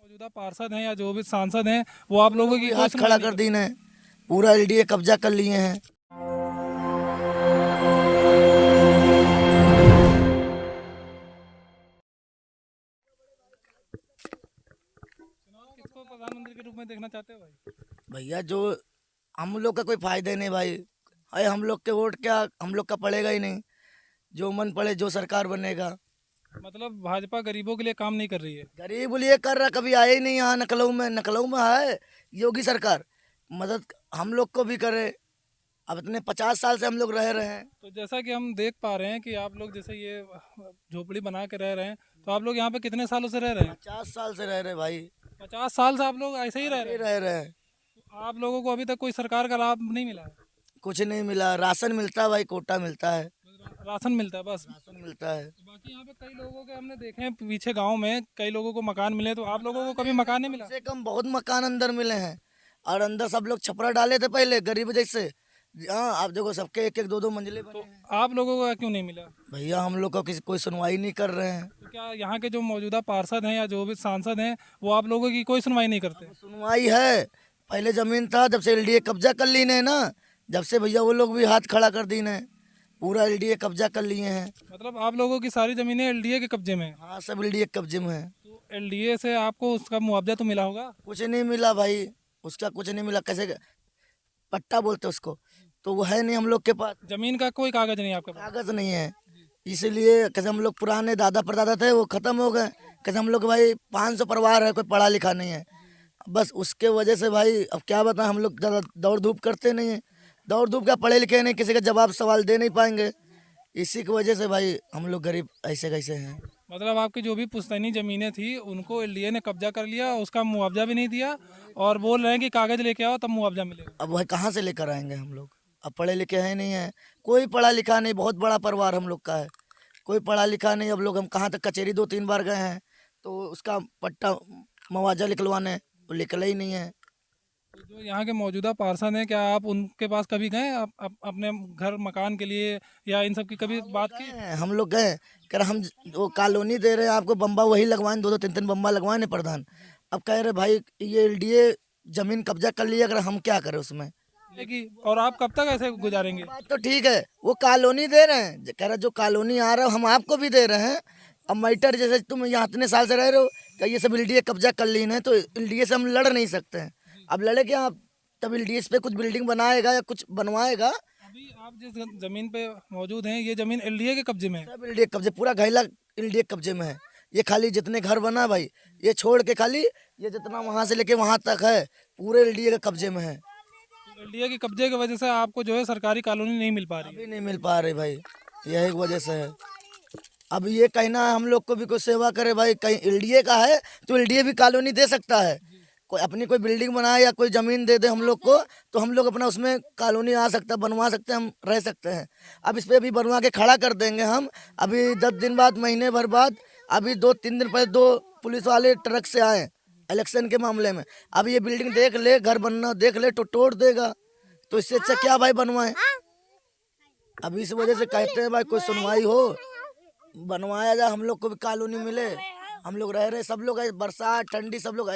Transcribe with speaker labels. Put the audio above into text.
Speaker 1: मौजूदा पार्षद हैं या जो भी सांसद हैं वो आप लोगों की कोई
Speaker 2: हाथ
Speaker 1: सुनवाई
Speaker 2: खड़ा
Speaker 1: नहीं
Speaker 2: कर
Speaker 1: करते।
Speaker 2: दी है, पूरा एलडीए कब्जा कर लिए हैं।
Speaker 1: किसको प्रधानमंत्री के रूप में देखना चाहते हो भाई?
Speaker 2: भैया जो हम लोग का कोई फायदा नहीं भाई, अरे हम लोग के वोट क्या हम लोग का पड़ेगा ही नहीं, जो मन पड़े जो सरकार बनेगा।
Speaker 1: मतलब भाजपा गरीबों के लिए काम नहीं कर रही है।
Speaker 2: गरीब लिए कर रहा, कभी आए ही नहीं यहाँ नकलऊ में है योगी सरकार, मदद हम लोग को भी करे। अब इतने 50 साल से हम लोग रह रहे हैं।
Speaker 1: तो जैसा कि हम देख पा रहे हैं कि आप लोग जैसे ये झोपड़ी बना के रह रहे हैं, तो आप लोग यहाँ पे कितने सालों से रह रहे हैं?
Speaker 2: 50 साल से रह रहे भाई,
Speaker 1: 50 साल से आप लोग ऐसे ही रह
Speaker 2: ऐसे
Speaker 1: रहे
Speaker 2: ही
Speaker 1: हैं?
Speaker 2: रह रहे हैं।
Speaker 1: तो आप लोगों को अभी तक कोई सरकार का लाभ नहीं मिला है?
Speaker 2: कुछ नहीं मिला, राशन मिलता है भाई, कोटा मिलता है,
Speaker 1: राशन मिलता है बस।
Speaker 2: राशन मिलता है।
Speaker 1: बाकी यहाँ पे कई लोगों के हमने देखे हैं पीछे गांव में कई लोगों को मकान मिले, तो आप लोगों को कभी मकान नहीं
Speaker 2: कम
Speaker 1: मिला?
Speaker 2: से कम बहुत मकान अंदर मिले हैं, और अंदर सब लोग छपरा डाले थे पहले गरीब जैसे। हाँ आप देखो सबके एक एक दो दो मंजिले बने
Speaker 1: तो
Speaker 2: हैं।
Speaker 1: आप लोगों को क्यों नहीं मिला?
Speaker 2: भैया हम लोग का किसी कोई सुनवाई नहीं कर रहे हैं।
Speaker 1: तो क्या यहाँ के जो मौजूदा पार्षद हैं या जो भी सांसद हैं वो आप लोगों की कोई सुनवाई नहीं करते?
Speaker 2: सुनवाई है, पहले जमीन था, जब से एलडीए कब्जा कर ली ने ना, जब से भैया वो लोग भी हाथ खड़ा कर दी ने, पूरा एलडीए कब्जा कर लिए हैं।
Speaker 1: मतलब आप लोगों की सारी जमीनें एलडीए के कब्जे में हैं।
Speaker 2: हाँ सब एलडीए कब्जे में है।
Speaker 1: तो एलडीए से आपको उसका मुआवजा तो मिला होगा?
Speaker 2: कुछ नहीं मिला भाई, उसका कुछ नहीं मिला, कैसे पट्टा बोलते उसको, तो वो है नहीं हम लोग के पास,
Speaker 1: जमीन का कोई कागज नहीं आपके पास?
Speaker 2: कागज नहीं है। इसीलिए कैसे हम लोग पुराने दादा परदादा थे वो खत्म हो गए, कैसे हम लोग भाई 500 परिवार है, कोई पढ़ा लिखा नहीं है, बस उसके वजह से भाई अब क्या बताएं, हम लोग ज़्यादा दौड़ धूप करते नहीं है, दौड़ धूप क्या पढ़े लिखे नहीं, किसी का जवाब सवाल दे नहीं पाएंगे, इसी की वजह से भाई हम लोग गरीब ऐसे कैसे हैं।
Speaker 1: मतलब आपकी जो भी पुश्तैनी जमीनें थी उनको एलडीए ने कब्जा कर लिया, उसका मुआवजा भी नहीं दिया और बोल रहे हैं कि कागज लेके आओ तब मुआवजा मिलेगा।
Speaker 2: अब वही कहाँ से लेकर आएंगे हम लोग, अब पढ़े लिखे हैं नहीं है, कोई पढ़ा लिखा नहीं, बहुत बड़ा परिवार हम लोग का है, कोई पढ़ा लिखा नहीं। अब लोग हम कहाँ तक कचहरी 2-3 बार गए हैं, तो उसका पट्टा मुआवजा निकलवाने वो निकला ही नहीं है।
Speaker 1: तो जो यहाँ के मौजूदा पार्षद हैं क्या आप उनके पास कभी गए अपने घर मकान के लिए या इन सब की कभी बात की?
Speaker 2: हम लोग गए, कह रहे हम वो कॉलोनी दे रहे हैं आपको, बम्बा वही लगवाएं, 2-2 3-3 बम्बा लगवाए ना प्रधान। अब कह रहे भाई ये एलडीए जमीन कब्जा कर लिया, अगर हम क्या करें उसमें।
Speaker 1: और आप कब तक ऐसे गुजारेंगे?
Speaker 2: बात तो ठीक है, वो कॉलोनी दे रहे हैं, कह रहे जो कॉलोनी आ रहा है हम आपको भी दे रहे हैं। अब मैटर जैसे तुम यहाँ इतने साल से रह रहे हो, क्या ये सब एलडीए कब्जा कर ली है, तो एलडीए से हम लड़ नहीं सकते हैं। अब लड़े क्या, आप तब एलडीए पे कुछ बिल्डिंग बनाएगा या कुछ बनवाएगा।
Speaker 1: अभी आप जिस जमीन पे मौजूद हैं ये जमीन एलडीए के कब्जे में है।
Speaker 2: सब एलडीए कब्जे, पूरा घैला एलडीए कब्जे में है। ये खाली जितने घर बना भाई, ये छोड़ के खाली ये जितना वहां से लेके वहां तक है, पूरे एलडीए के कब्जे में है।
Speaker 1: एलडीए के कब्जे की वजह से आपको जो है सरकारी कॉलोनी नहीं मिल पा रही है।
Speaker 2: अभी नहीं मिल पा रही भाई, यही वजह से है। अब ये कहना है हम लोग को भी कोई सेवा करे भाई, कहीं एलडीए का है तो एलडीए भी कॉलोनी दे सकता है, कोई अपनी कोई बिल्डिंग बनाए या कोई जमीन दे दे हम लोग को, तो हम लोग अपना उसमें कॉलोनी आ सकता है, बनवा सकते हैं, हम रह सकते हैं। अब इस पे भी बनवा के खड़ा कर देंगे हम, अभी 10 दिन बाद, महीने भर बाद, अभी 2-3 दिन पहले 2 पुलिस वाले ट्रक से आए इलेक्शन के मामले में। अब ये बिल्डिंग देख ले, घर बनना देख ले तो तोड़ देगा, तो इससे अच्छा क्या भाई बनवाए। अब इस वजह से कहते हैं भाई कोई सुनवाई हो, बनवाया जाए, हम लोग को भी कॉलोनी मिले, हम लोग रह रहे, सब लोग बरसात ठंडी सब लोग